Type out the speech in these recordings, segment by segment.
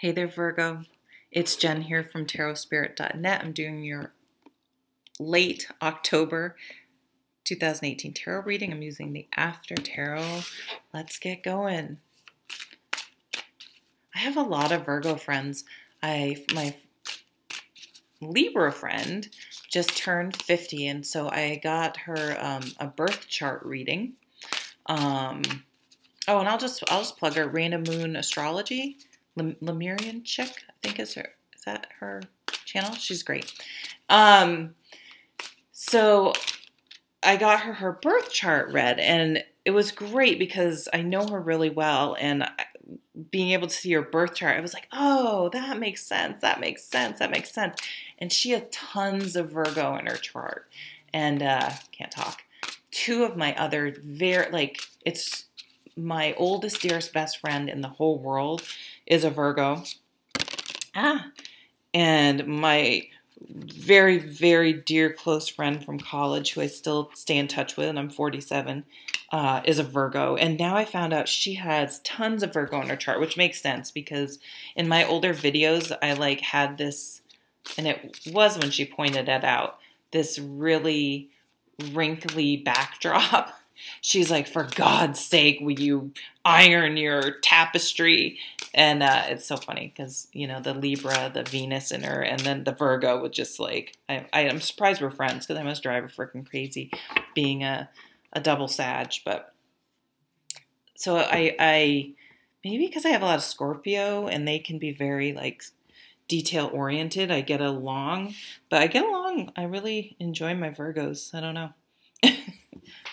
Hey there, Virgo. It's Jen here from tarotspirit.net. I'm doing your late October 2018 tarot reading. I'm using the After Tarot. Let's get going. I have a lot of Virgo friends. My Libra friend just turned 50, and so I got her a birth chart reading. Oh, and I'll just plug her Random Moon Astrology. Lemurian chick, I think is that her channel? She's great. So I got her birth chart read, and it was great because I know her really well, and being able to see her birth chart, I was like, oh, that makes sense. That makes sense. That makes sense. And she has tons of Virgo in her chart, and can't talk. Two of my other it's my oldest, dearest best friend in the whole world is a Virgo. And my very, very dear close friend from college, who I still stay in touch with, and I'm 47, is a Virgo. And now I found out she has tons of Virgo in her chart, which makes sense because in my older videos, I had this, and it was when she pointed it out, this really wrinkly backdrop. She's like, for God's sake, will you iron your tapestry? And it's so funny because, the Libra, the Venus in her, and then the Virgo would just I'm surprised we're friends because I must drive her freaking crazy being a double Sag. But so I maybe because I have a lot of Scorpio and they can be very detail oriented, I get along. But I really enjoy my Virgos. I don't know.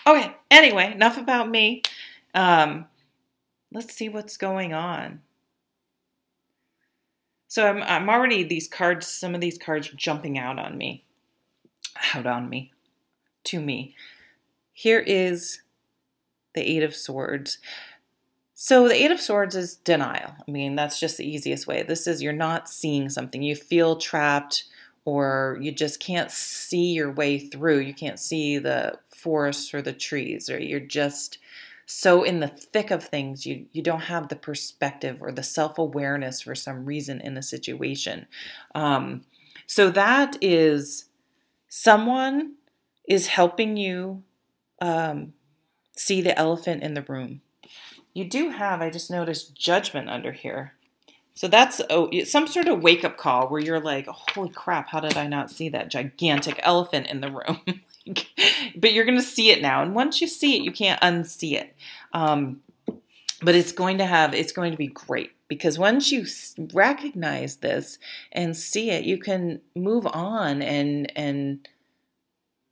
Okay, anyway, enough about me. Let's see what's going on. So I'm already some of these cards jumping out on me. To me. Here is the Eight of Swords. So the Eight of Swords is denial. I mean, that's just the easiest way. This is you're not seeing something. You feel trapped, or you just can't see your way through. You can't see the forest or the trees, or you're just so in the thick of things, you don't have the perspective or the self-awareness for some reason in a situation. So that is someone is helping you see the elephant in the room. You do have, I just noticed, judgment under here. So that's some sort of wake-up call where you're like, oh, holy crap, how did I not see that gigantic elephant in the room? But you're going to see it now. And once you see it, you can't unsee it. But it's going to be great because once you recognize this and see it, you can move on and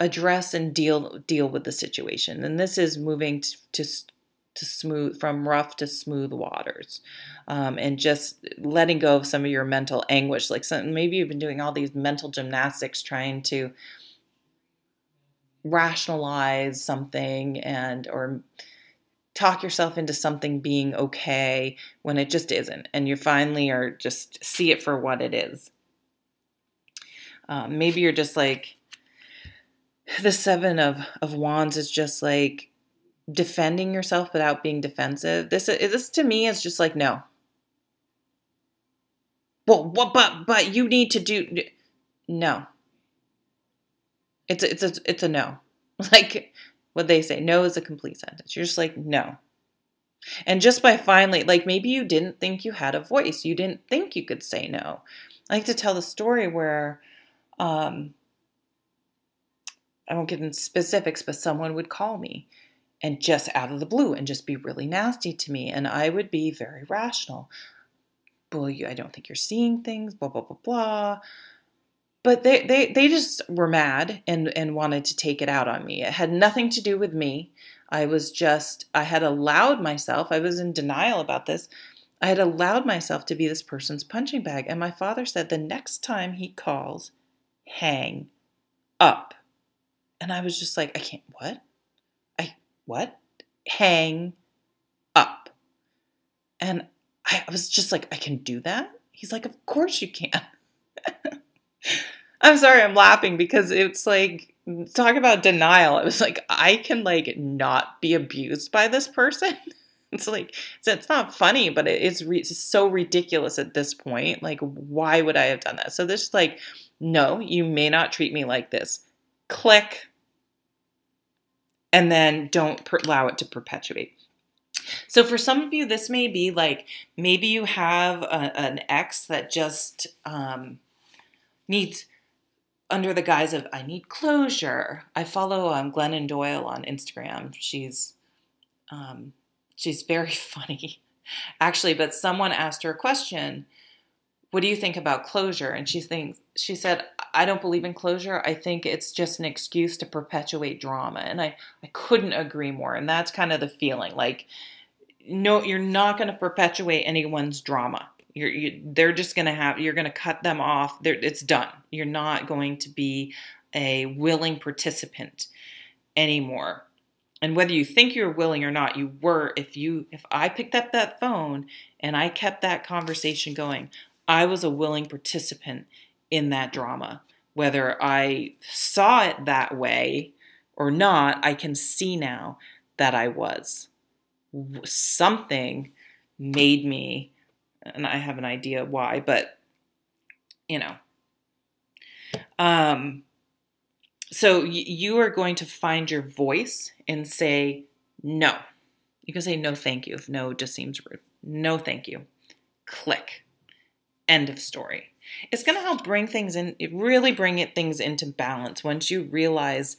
address and deal with the situation. And this is moving to smooth, from rough to smooth waters, and just letting go of some of your mental anguish. Maybe you've been doing all these mental gymnastics trying to rationalize something or talk yourself into something being okay when it just isn't, and you finally are just see it for what it is. Maybe you're just the Seven of Wands is just defending yourself without being defensive. This to me is just no. Well, what? But you need to do no. It's a no. What they say, no is a complete sentence. You're just no. And just by finally, maybe you didn't think you had a voice. You didn't think you could say no. I like to tell the story where, I won't get into specifics, but someone would call me and just out of the blue and just be really nasty to me. And I would be very rational. Well, I don't think you're seeing things, blah, blah, blah, blah. But they just were mad and wanted to take it out on me. It had nothing to do with me. I had allowed myself, I was in denial about this. I had allowed myself to be this person's punching bag. And my father said the next time he calls, hang up. And I was just I can't, what? What? Hang up. And I was just I can do that? He's like, of course you can. I'm sorry, I'm laughing because it's talk about denial. It was I can not be abused by this person. It's like, it's not funny, but it's so ridiculous at this point. Like, why would I have done that? So this is like, no, you may not treat me like this. Click. And then don't allow it to perpetuate. So for some of you, this may be like, maybe you have an ex that just needs, under the guise of, I need closure. I follow Glennon Doyle on Instagram. She's very funny, actually. But someone asked her a question. What do you think about closure? And she said, I don't believe in closure. I think it's just an excuse to perpetuate drama. And I couldn't agree more. And that's kind of the feeling. Like, no, you're not going to perpetuate anyone's drama. They're just going to you're going to cut them off. It's done. You're not going to be a willing participant anymore. And whether you think you're willing or not, you were. If I picked up that phone and I kept that conversation going, I was a willing participant in that drama. Whether I saw it that way or not, I can see now that I was. Something made me, and I have an idea why, but so you are going to find your voice and say no. You can say no, thank you, if no just seems rude. No, thank you. Click. End of story. It's going to help bring things in, really bring things into balance once you realize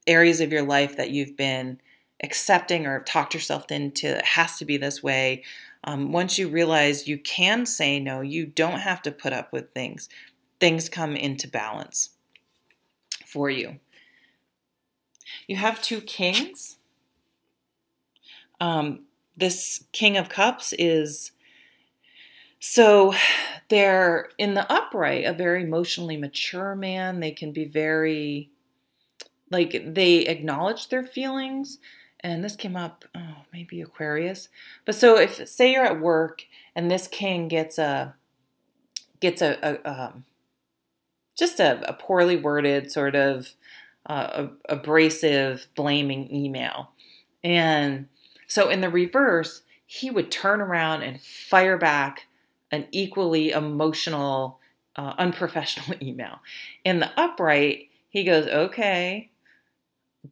areas of your life that you've been accepting or talked yourself into, it has to be this way. Once you realize you can say no, you don't have to put up with things. Things come into balance for you. You have two kings. This King of Cups is, so they're in the upright, a very emotionally mature man. They can be very, like, they acknowledge their feelings. And this came up, maybe Aquarius. But so if, say you're at work and this king gets just a poorly worded, sort of abrasive, blaming email. And so in the reverse, he would turn around and fire back an equally emotional, unprofessional email. In the upright, he goes, okay,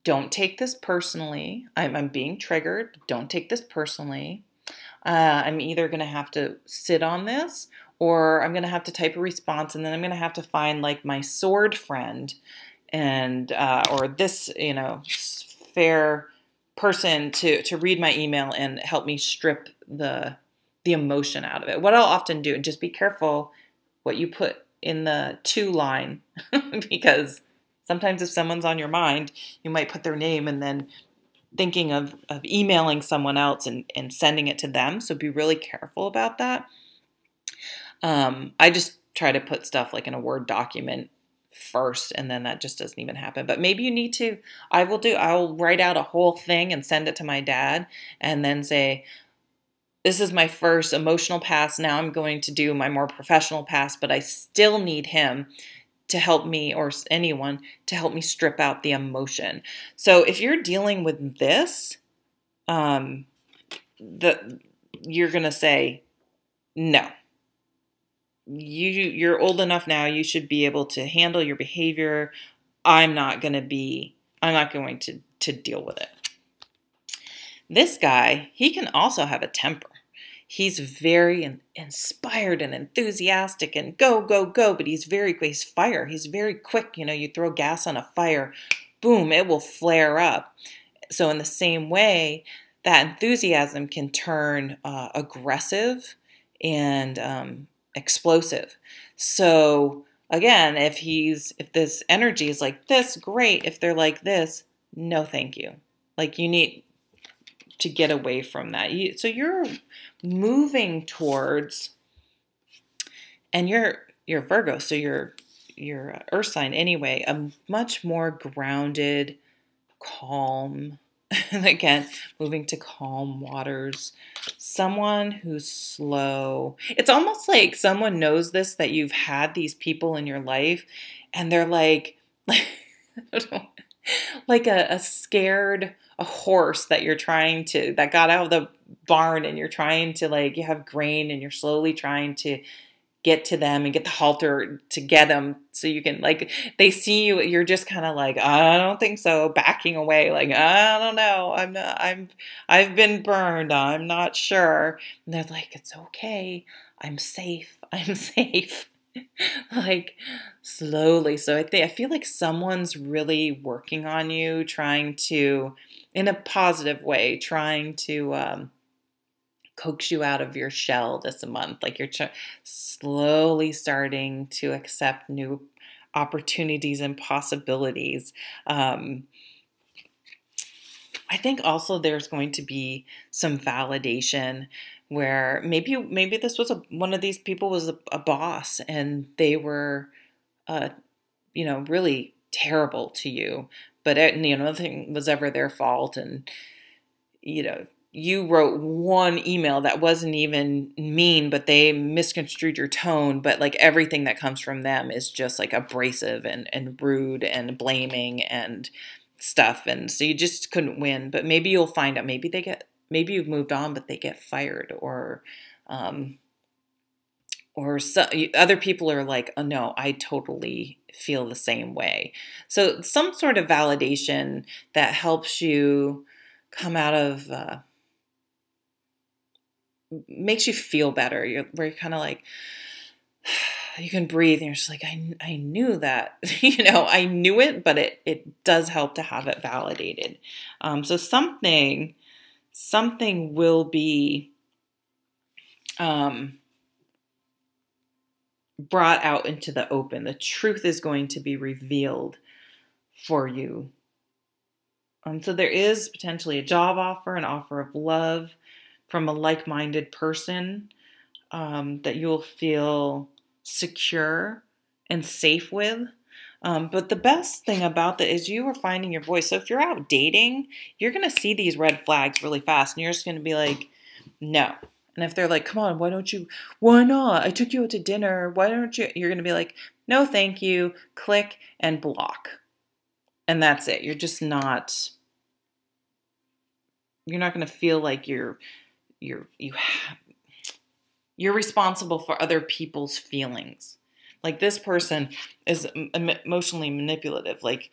don't take this personally. I'm being triggered. Don't take this personally. I'm either going to have to sit on this, or I'm going to have to type a response, and then I'm going to have to find like my sword friend and or this, fair person to read my email and help me strip the emotion out of it. What I'll often do, and just be careful what you put in the to line, because sometimes if someone's on your mind, you might put their name and then thinking of emailing someone else and sending it to them. So be really careful about that. I just try to put stuff like in a Word document first, and then that just doesn't even happen. But maybe you need to. I'll write out a whole thing and send it to my dad and then say, this is my first emotional pass. Now I'm going to do my more professional pass, but I still need him to help me, or anyone to help me strip out the emotion. So if you're dealing with this, you're going to say, no, you're old enough now. You should be able to handle your behavior. I'm not going to deal with it. This guy, he can also have a temper. He's very inspired and enthusiastic and go, go, go, but he's fire. He's very quick. You throw gas on a fire, boom, it will flare up. So in the same way, that enthusiasm can turn aggressive and explosive. So again, if this energy is like this, great. If they're like this, no, thank you. Like, you need to get away from that. So you're moving towards, and you're Virgo, so you're earth sign anyway, a much more grounded, calm, again, moving to calm waters, someone who's slow. It's almost like someone knows this, that you've had these people in your life and they're like I don't know, like a scared, a horse that that got out of the barn, and you're trying to, like, you have grain and you're slowly trying to get to them and get the halter to get them so you can, like, they see you, you're just kind of like, I don't think so, backing away, like, I don't know, I've been burned, I'm not sure. And they're like, it's okay, I'm safe, I'm safe. Like, slowly. So I feel like someone's really working on you, trying to, in a positive way, trying to coax you out of your shell this month. Like, you're slowly starting to accept new opportunities and possibilities. I think also there's going to be some validation where maybe this was one of these people was a boss, and they were really terrible to you, but nothing was ever their fault. And you wrote one email that wasn't even mean, but they misconstrued your tone. But like, everything that comes from them is just like abrasive and rude and blaming and stuff. And so you just couldn't win. But maybe you'll find out, maybe you've moved on, but they get fired, or other people are like, oh no, I totally feel the same way. So some sort of validation that helps you come out of, makes you feel better. Where you're kind of like, you can breathe, and you're just like, I knew that, I knew it, but it does help to have it validated. So something will be brought out into the open. The truth is going to be revealed for you. So there is potentially a job offer, an offer of love from a like-minded person that you'll feel secure and safe with. But the best thing about that is you are finding your voice. So if you're out dating, you're going to see these red flags really fast, and you're just going to be like, no. And if they're like, come on, why not? I took you out to dinner. Why don't you? You're going to be like, no, thank you. Click and block. And that's it. You're not going to feel like you're responsible for other people's feelings. Like, this person is emotionally manipulative. Like,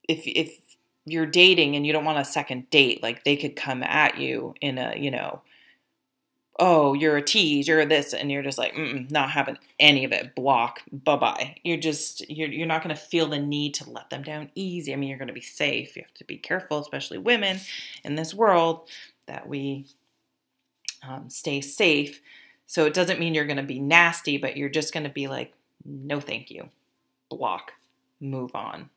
if you're dating and you don't want a second date, like, they could come at you in a, oh, you're a tease, you're this, and you're just like, not having any of it, block, bye-bye. You're not going to feel the need to let them down easy. I mean, you're going to be safe. You have to be careful, especially women in this world, that we stay safe. So it doesn't mean you're going to be nasty, but you're just going to be like, no, thank you, block, move on.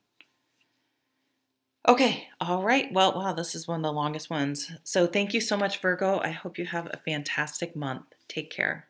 Okay, all right. Well, wow, this is one of the longest ones. So thank you so much, Virgo. I hope you have a fantastic month. Take care.